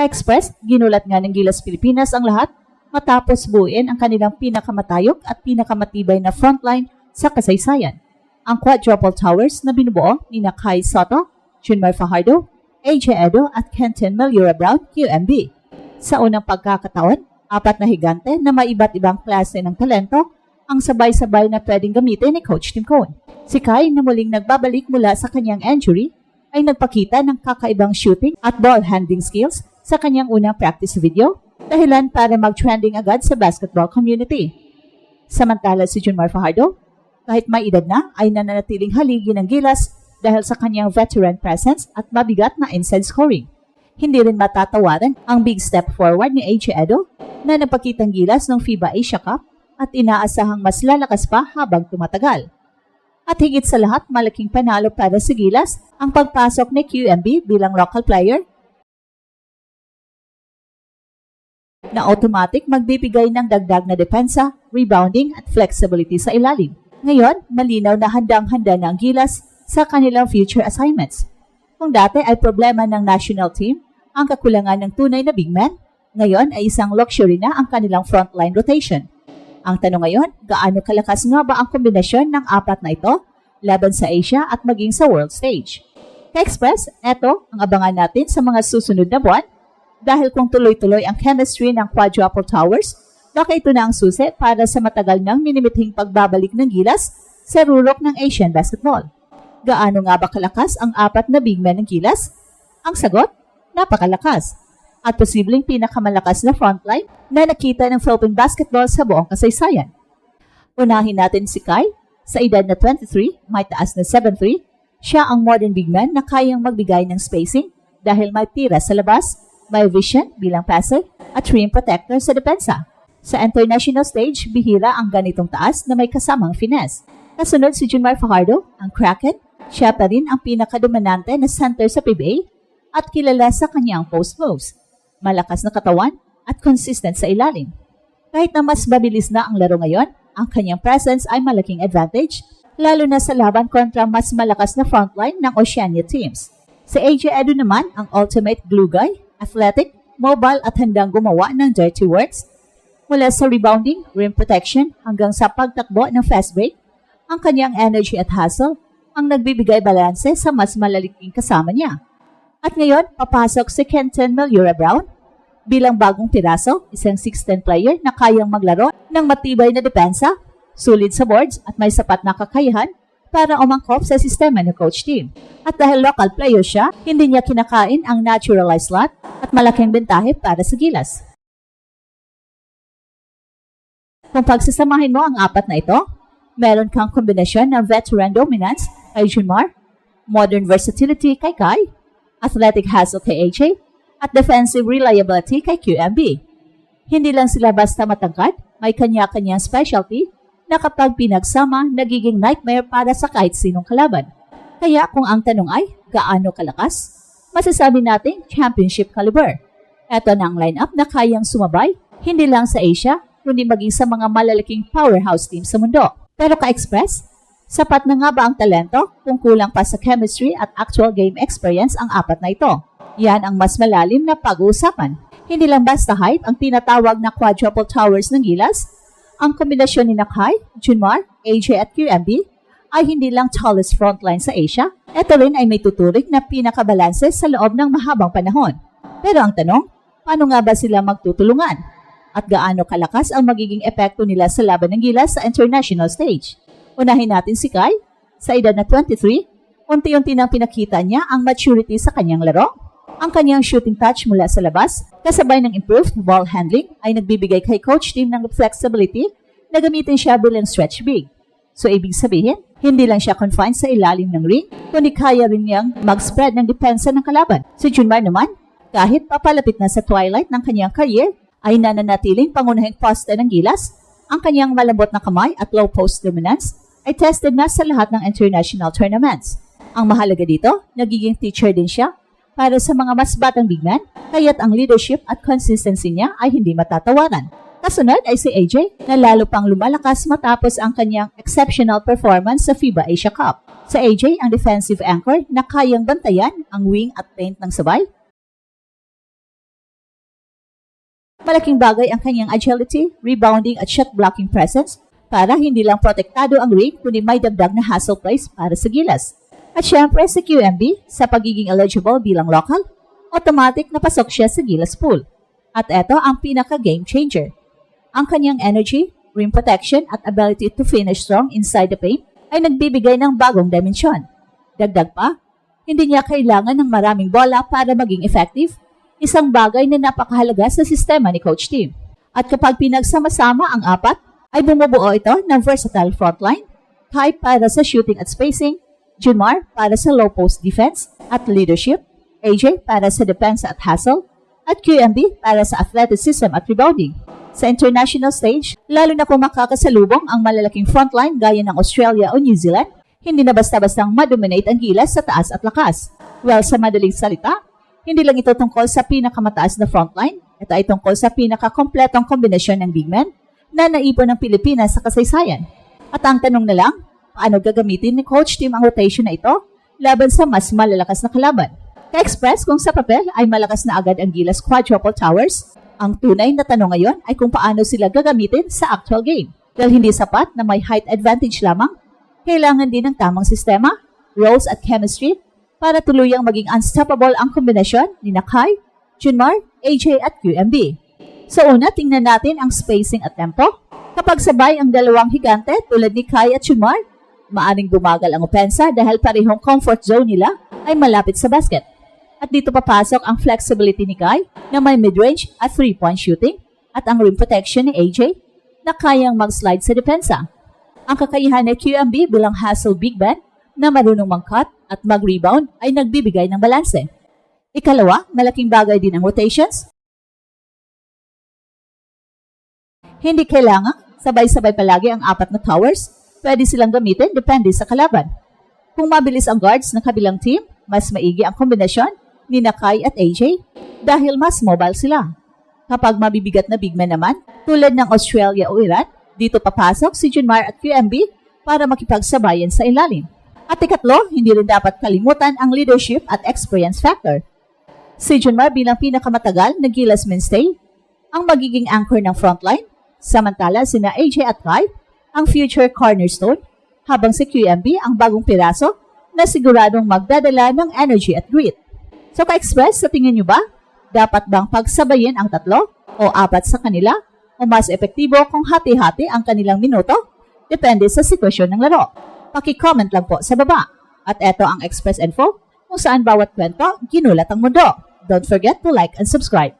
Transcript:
Ka-Express, ginulat nga ng Gilas Pilipinas ang lahat matapos buuin ang kanilang pinakamatayog at pinakamatibay na frontline sa kasaysayan. Ang quadruple towers na binubuo ni Kai Sotto, Junmar Fajardo, AJ Edo at Kenton Meliora Brown, QMB. Sa unang pagkakataon, 4 na higante na may iba't ibang klase ng talento ang sabay-sabay na pwedeng gamitin ni Coach Tim Cone. Si Kai na muling nagbabalik mula sa kanyang injury ay nagpakita ng kakaibang shooting at ball handling skills sa kanyang unang practice video, dahilan para mag-trending agad sa basketball community. Samantala si Junmar Fajardo, kahit may edad na, ay nananatiling haligi ng Gilas dahil sa kanyang veteran presence at mabigat na inside scoring. Hindi rin matatawaran ang big step forward ni AJ Edo na napakitang Gilas ng FIBA Asia Cup at inaasahang mas lalakas pa habang tumatagal. At higit sa lahat, malaking panalo para sa Gilas ang pagpasok ni QMB bilang local player na automatic magbibigay ng dagdag na depensa, rebounding at flexibility sa ilalim. Ngayon, malinaw na handang-handa na ang Gilas sa kanilang future assignments. Kung dati ay problema ng national team ang kakulangan ng tunay na big man, ngayon ay isang luxury na ang kanilang frontline rotation. Ang tanong ngayon, gaano kalakas nga ba ang kombinasyon ng 4 na ito laban sa Asia at maging sa world stage? Ka-Express, eto ang abangan natin sa mga susunod na buwan dahil kung tuloy-tuloy ang chemistry ng quadruple towers, baka ito na ang susi para sa matagal nang minimithing pagbabalik ng Gilas sa rurok ng Asian basketball. Gaano nga ba kalakas ang 4 na big men ng Gilas? Ang sagot, napakalakas. At posibleng pinakamalakas na frontline na nakita ng Philippine basketball sa buong kasaysayan. Unahin natin si Kai. Sa edad na 23, may taas na 7'3", siya ang modern big man na kayang magbigay ng spacing dahil may tira sa labas, may vision bilang passer at rim protector sa depensa. Sa international stage, bihira ang ganitong taas na may kasamang finesse. Kasunod si Junmar Fajardo, ang Kraken. Siya pa rin ang pinakadominante na center sa PBA at kilala sa kanyang post moves. Malakas na katawan at consistent sa ilalim. Kahit na mas mabilis na ang laro ngayon, ang kanyang presence ay malaking advantage, lalo na sa laban kontra mas malakas na frontline ng Oceania teams. Si AJ Edo naman ang ultimate glue guy, athletic, mobile at handang gumawa ng dirty works. Mula sa rebounding, rim protection hanggang sa pagtakbo ng fast break, ang kanyang energy at hustle ang nagbibigay balanse sa mas malaliking kasama niya. At ngayon, papasok si Kenton Meliora Brown bilang bagong piraso, isang 6'10" player na kayang maglaro ng matibay na depensa, sulit sa boards at may sapat na kakayahan para umangkop sa sistema ng coach team. At dahil local player siya, hindi niya kinakain ang naturalized slot at malaking bentahe para sa Gilas. Kung pagsasamahin mo ang 4 na ito, meron kang kombinasyon ng veteran dominance kay Junmar, modern versatility kay Kai, athletic hustle kay AJ, at defensive reliability kay QMB. Hindi lang sila basta matangkad, may kanya-kanyang specialty na kapag pinagsama, nagiging nightmare para sa kahit sinong kalaban. Kaya kung ang tanong ay, gaano kalakas? Masasabi natin championship caliber. Ito na ang lineup na kayang sumabay, hindi lang sa Asia, kundi maging sa mga malalaking powerhouse team sa mundo. Pero Ka-Express, sapat na nga ba ang talento kung kulang pa sa chemistry at actual game experience ang 4 na ito? Yan ang mas malalim na pag-uusapan. Hindi lang basta hype ang tinatawag na quadruple towers ng Gilas. Ang kombinasyon ni Kai, Junmar, AJ at QMB ay hindi lang tallest frontline sa Asia. Ito rin ay may tuturing na pinakabalanse sa loob ng mahabang panahon. Pero ang tanong, paano nga ba sila magtutulungan? At gaano kalakas ang magiging epekto nila sa laban ng Gilas sa international stage? Unahin natin si Kai. Sa edad na 23, unti-unti nang pinakita niya ang maturity sa kanyang laro. Ang kanyang shooting touch mula sa labas, kasabay ng improved ball handling, ay nagbibigay kay coach team ng flexibility na gamitin siya bilang stretch big. So ibig sabihin, hindi lang siya confined sa ilalim ng ring, kundi kaya rin niyang mag-spread ng depensa ng kalaban. Si Junmar naman, kahit papalapit na sa twilight ng kanyang career, ay nananatiling pangunahing poste ng Gilas. Ang kanyang malambot na kamay at low post dominance ay tested na sa lahat ng international tournaments. Ang mahalaga dito, nagiging teacher din siya para sa mga mas batang big man, kaya't ang leadership at consistency niya ay hindi matatawaran. Kasunod ay si AJ na lalo pang lumalakas matapos ang kanyang exceptional performance sa FIBA Asia Cup. Sa AJ, ang defensive anchor na kayang bantayan ang wing at paint ng sabay, Malaking bagay ang kanyang agility, rebounding at shot blocking presence para hindi lang protektado ang ring kundi may dagdag na hustle plays para sa gilas. At syempre sa QMB, sa pagiging eligible bilang local, automatic na pasok siya sa gilas pool. At eto ang pinaka-game changer. Ang kanyang energy, rim protection at ability to finish strong inside the paint ay nagbibigay ng bagong dimensyon. Dagdag pa, hindi niya kailangan ng maraming bola para maging effective, isang bagay na napakahalaga sa sistema ni Coach Tim. At kapag pinagsama-sama ang apat, ay bumubuo ito ng versatile frontline, Kai para sa shooting at spacing, Junmar para sa low post defense at leadership, AJ para sa depensa at hustle, at QMB para sa athleticism at rebounding. Sa international stage, lalo na kung makakasalubong ang malalaking frontline gaya ng Australia o New Zealand, hindi na basta-bastang madominate ang gilas sa taas at lakas. Well, sa madaling salita, hindi lang ito tungkol sa pinakamataas na frontline, ito ay tungkol sa pinakakompletong kombinasyon ng big men na naipon ng Pilipinas sa kasaysayan. At ang tanong na lang, paano gagamitin ni Coach Tim ang rotation na ito laban sa mas malalakas na kalaban? Ka-express kung sa papel ay malakas na agad ang Gilas Quadruple Towers, ang tunay na tanong ngayon ay kung paano sila gagamitin sa actual game. Dahil hindi sapat na may height advantage lamang, kailangan din ng tamang sistema, roles at chemistry para tuluyang maging unstoppable ang kombinasyon ni Kai, Junmar, AJ at QMB. Sa una, tingnan natin ang spacing at tempo. Kapag sabay ang dalawang higante tulad ni Kai at Junmar, maaring bumagal ang opensa dahil parehong comfort zone nila ay malapit sa basket. At dito papasok ang flexibility ni Kai na may mid-range at 3-point shooting at ang rim protection ni AJ na kayang mag-slide sa depensa. Ang kakayahan ni QMB bilang hustle big man na marunong mag-cut at mag-rebound ay nagbibigay ng balanse. Ikalawa, malaking bagay din ang rotations. Hindi kailangan sabay-sabay palagi ang apat na towers, pwede silang gamitin depende sa kalaban. Kung mabilis ang guards ng kabilang team, mas maigi ang kombinasyon ni Kai at AJ dahil mas mobile sila. Kapag mabibigat na big man naman, tulad ng Australia o Iran, dito papasok si Junmar at QMB para makipagsabayan sa ilalim. At ikatlo, hindi rin dapat kalimutan ang leadership at experience factor. Si Junmar bilang pinakamatagal na Gilas mainstay, ang magiging anchor ng frontline, samantala sina AJ at Kai ang future cornerstone, habang si QMB ang bagong piraso na siguradong magdadala ng energy at grit. So ka-express, sa tingin nyo ba, dapat bang pagsabayin ang tatlo o apat sa kanila o mas epektibo kung hati-hati ang kanilang minuto? Depende sa sitwasyon ng laro. Paki-comment lang po sa baba. At eto ang Express Info kung saan bawat kwento ginulat ang mundo. Don't forget to like and subscribe.